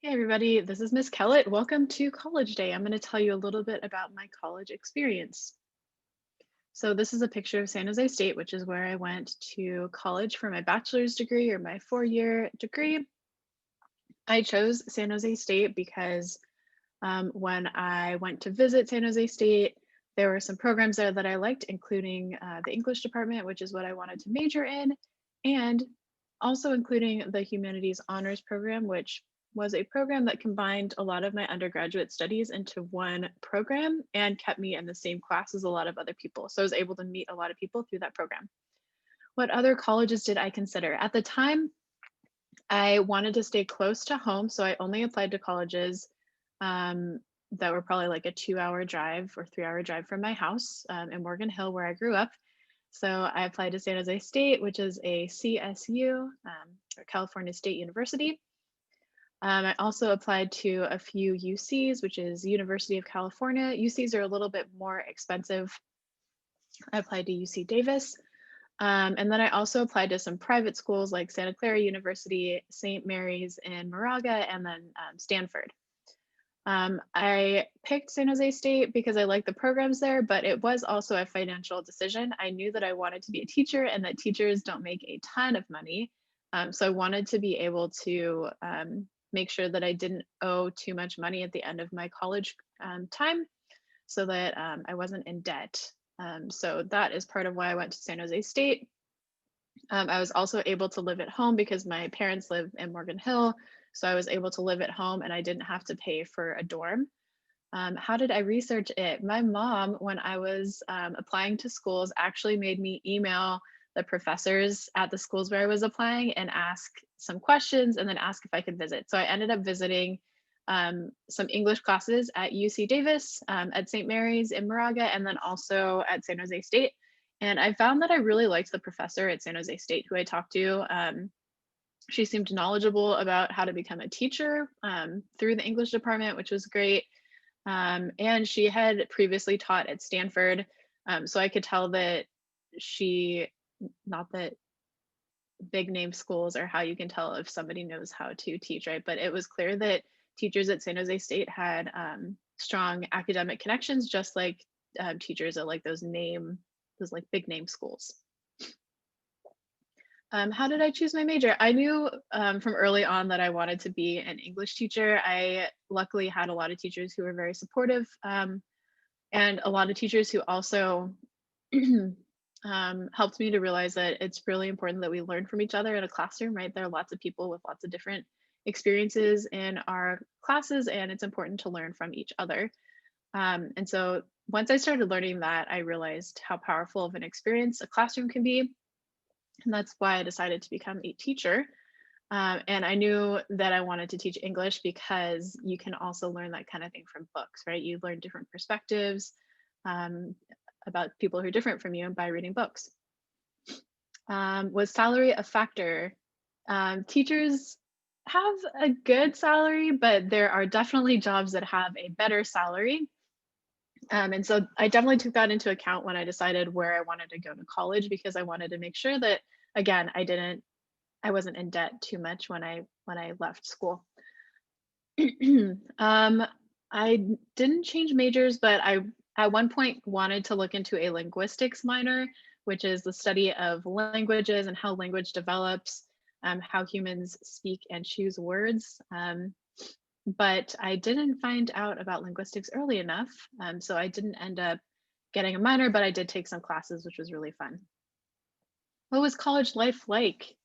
Hey everybody, this is Miss Kellett. Welcome to College Day. I'm going to tell you a little bit about my college experience. So this is a picture of San Jose State, which is where I went to college for my bachelor's degree or my 4-year degree. I chose San Jose State because when I went to visit San Jose State, there were some programs there that I liked, including the English department, which is what I wanted to major in, and also including the humanities honors program, which was a program that combined a lot of my undergraduate studies into one program and kept me in the same class as a lot of other people. So I was able to meet a lot of people through that program. What other colleges did I consider? At the time, I wanted to stay close to home, so I only applied to colleges that were probably like a 2-hour drive or 3-hour drive from my house in Morgan Hill, where I grew up. So I applied to San Jose State, which is a CSU, or California State University. I also applied to a few UCs, which is University of California. UCs are a little bit more expensive. I applied to UC Davis. And then I also applied to some private schools like Santa Clara University, St. Mary's in Moraga, and then Stanford. I picked San Jose State because I like the programs there, but it was also a financial decision. I knew that I wanted to be a teacher and that teachers don't make a ton of money. So I wanted to be able to make sure that I didn't owe too much money at the end of my college time so that I wasn't in debt. So that is part of why I went to San Jose State. I was also able to live at home because my parents live in Morgan Hill. So I was able to live at home and I didn't have to pay for a dorm. How did I research it? My mom, when I was applying to schools, actually made me email the professors at the schools where I was applying and ask some questions and then ask if I could visit. So I ended up visiting some English classes at UC Davis, at St. Mary's in Moraga, and then also at San Jose State. And I found that I really liked the professor at San Jose State who I talked to. She seemed knowledgeable about how to become a teacher through the English department, which was great. And she had previously taught at Stanford. So I could tell that she, not that big name schools are how you can tell if somebody knows how to teach, right? But it was clear that teachers at San Jose State had strong academic connections, just like teachers at like those like big name schools. How did I choose my major? I knew from early on that I wanted to be an English teacher. I luckily had a lot of teachers who were very supportive, and a lot of teachers who also helped me to realize that it's really important that we learn from each other in a classroom, right? There are lots of people with lots of different experiences in our classes, and it's important to learn from each other. And so once I started learning that, I realized how powerful of an experience a classroom can be. And that's why I decided to become a teacher. And I knew that I wanted to teach English because you can also learn that kind of thing from books, right? You learn different perspectives about people who are different from you by reading books. Was salary a factor? Teachers have a good salary, but there are definitely jobs that have a better salary. And so I definitely took that into account when I decided where I wanted to go to college because I wanted to make sure that, again, I wasn't in debt too much when I left school. I didn't change majors, but I at one point wanted to look into a linguistics minor, which is the study of languages and how language develops, how humans speak and choose words. But I didn't find out about linguistics early enough, so I didn't end up getting a minor, but I did take some classes, which was really fun. What was college life like?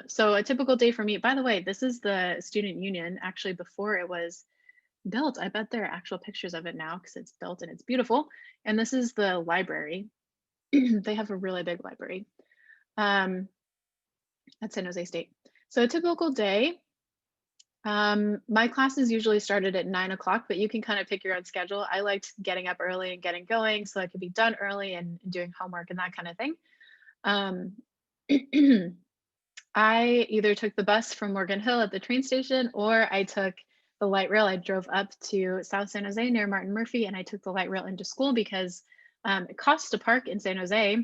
So a typical day for me, by the way, this is the student union, actually before it was built. I bet there are actual pictures of it now because it's built and it's beautiful. And this is the library. They have a really big library at San Jose State. So a typical day, my classes usually started at 9 o'clock, but you can kind of pick your own schedule. I liked getting up early and getting going so I could be done early and doing homework and that kind of thing. I either took the bus from Morgan Hill at the train station or I took the light rail. I drove up to South San Jose near Martin Murphy and I took the light rail into school because it costs to park in San Jose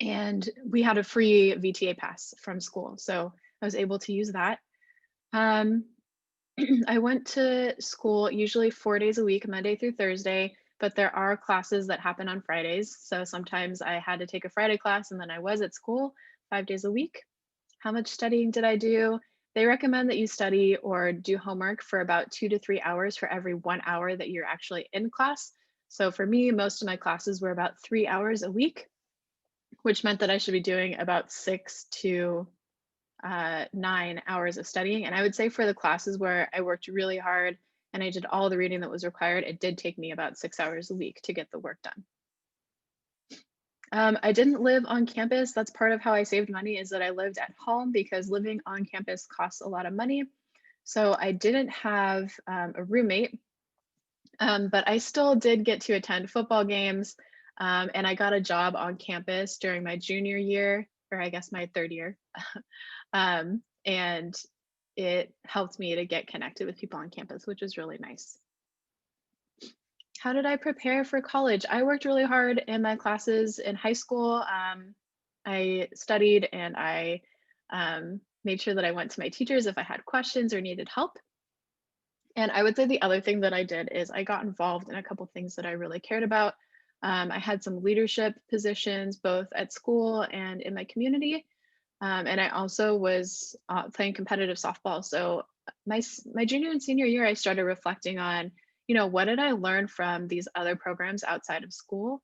and we had a free VTA pass from school. So I was able to use that. I went to school usually 4 days a week, Monday through Thursday, but there are classes that happen on Fridays. So sometimes I had to take a Friday class and then I was at school 5 days a week. How much studying did I do? They recommend that you study or do homework for about 2 to 3 hours for every 1 hour that you're actually in class. So for me, most of my classes were about 3 hours a week, which meant that I should be doing about 6 to 9 hours of studying. And I would say for the classes where I worked really hard and I did all the reading that was required, it did take me about 6 hours a week to get the work done. I didn't live on campus. That's part of how I saved money is that I lived at home because living on campus costs a lot of money. So I didn't have a roommate, but I still did get to attend football games. And I got a job on campus during my junior year, or I guess my third year. And it helped me to get connected with people on campus, which was really nice. How did I prepare for college? I worked really hard in my classes in high school. I studied and I made sure that I went to my teachers if I had questions or needed help. And I would say the other thing that I did is I got involved in a couple things that I really cared about. I had some leadership positions both at school and in my community. And I also was playing competitive softball. So my junior and senior year, I started reflecting on, what did I learn from these other programs outside of school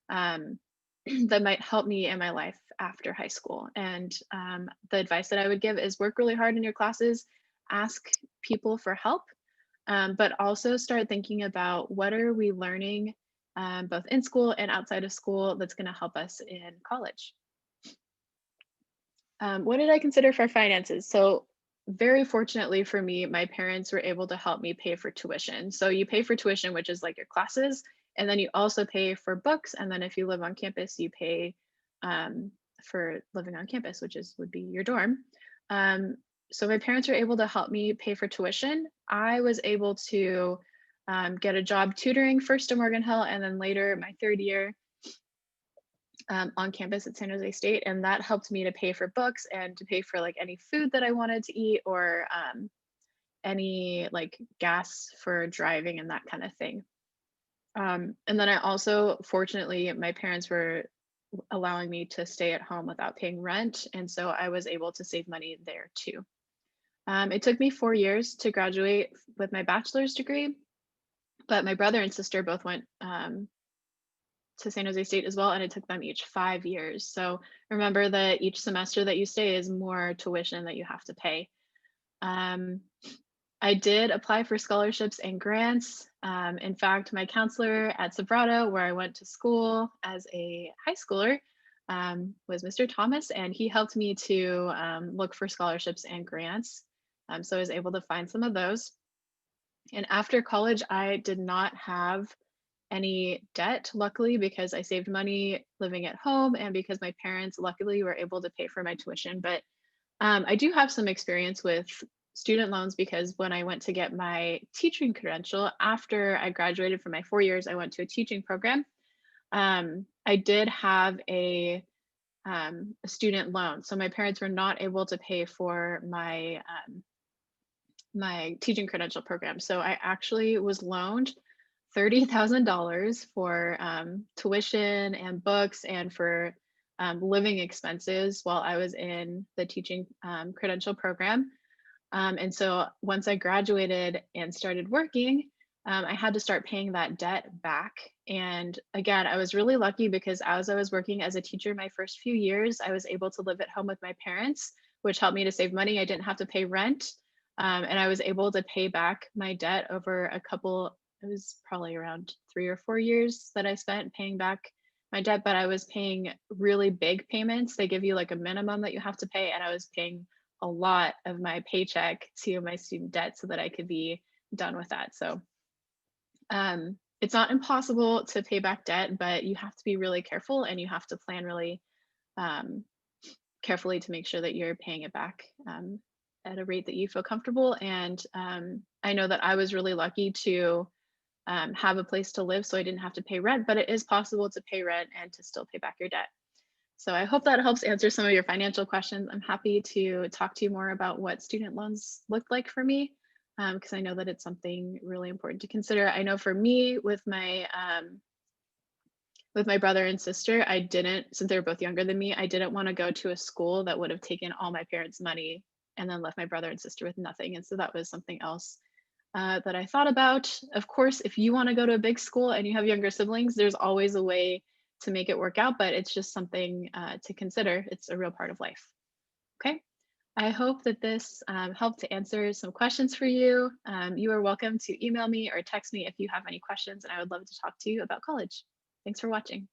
um, that might help me in my life after high school. And the advice that I would give is work really hard in your classes, ask people for help, but also start thinking about what are we learning both in school and outside of school that's going to help us in college. What did I consider for finances? So, very fortunately for me, my parents were able to help me pay for tuition. So, you pay for tuition, which is like your classes, and then you also pay for books. And then if you live on campus, you pay for living on campus, which would be your dorm. Um, so, my parents were able to help me pay for tuition. I was able to get a job tutoring first in Morgan Hill, and then later my third year on campus at San Jose State, and that helped me to pay for books and to pay for like any food that I wanted to eat or any like gas for driving and that kind of thing. And then I also, fortunately, my parents were allowing me to stay at home without paying rent, and so I was able to save money there too. It took me 4 years to graduate with my bachelor's degree, but my brother and sister both went to San Jose State as well, and it took them each 5 years. So remember that each semester that you stay is more tuition that you have to pay. Um, I did apply for scholarships and grants. In fact, my counselor at Sobrato, where I went to school as a high schooler, was Mr. Thomas, and he helped me to look for scholarships and grants. So I was able to find some of those. And after college, I did not have any debt, luckily, because I saved money living at home and because my parents luckily were able to pay for my tuition. But I do have some experience with student loans because when I went to get my teaching credential after I graduated from my 4 years, I went to a teaching program. I did have a student loan, so my parents were not able to pay for my teaching credential program. So I actually was loaned $30,000 for tuition and books and for living expenses while I was in the teaching credential program. And so once I graduated and started working, I had to start paying that debt back. And again, I was really lucky because as I was working as a teacher my first few years, I was able to live at home with my parents, which helped me to save money. I didn't have to pay rent. And I was able to pay back my debt over it was probably around 3 or 4 years that I spent paying back my debt, but I was paying really big payments. They give you like a minimum that you have to pay, and I was paying a lot of my paycheck to my student debt so that I could be done with that. So it's not impossible to pay back debt, but you have to be really careful and you have to plan really um, carefully to make sure that you're paying it back at a rate that you feel comfortable. And I know that I was really lucky to have a place to live, so I didn't have to pay rent, but it is possible to pay rent and to still pay back your debt. So I hope that helps answer some of your financial questions. I'm happy to talk to you more about what student loans looked like for me. because I know that it's something really important to consider. I know for me, with my brother and sister, I didn't, since they were both younger than me, I didn't want to go to a school that would have taken all my parents' money and then left my brother and sister with nothing. And so that was something else that I thought about. Of course, if you want to go to a big school and you have younger siblings, there's always a way to make it work out, but it's just something to consider. It's a real part of life. Okay. I hope that this helped to answer some questions for you. You are welcome to email me or text me if you have any questions, and I would love to talk to you about college. Thanks for watching.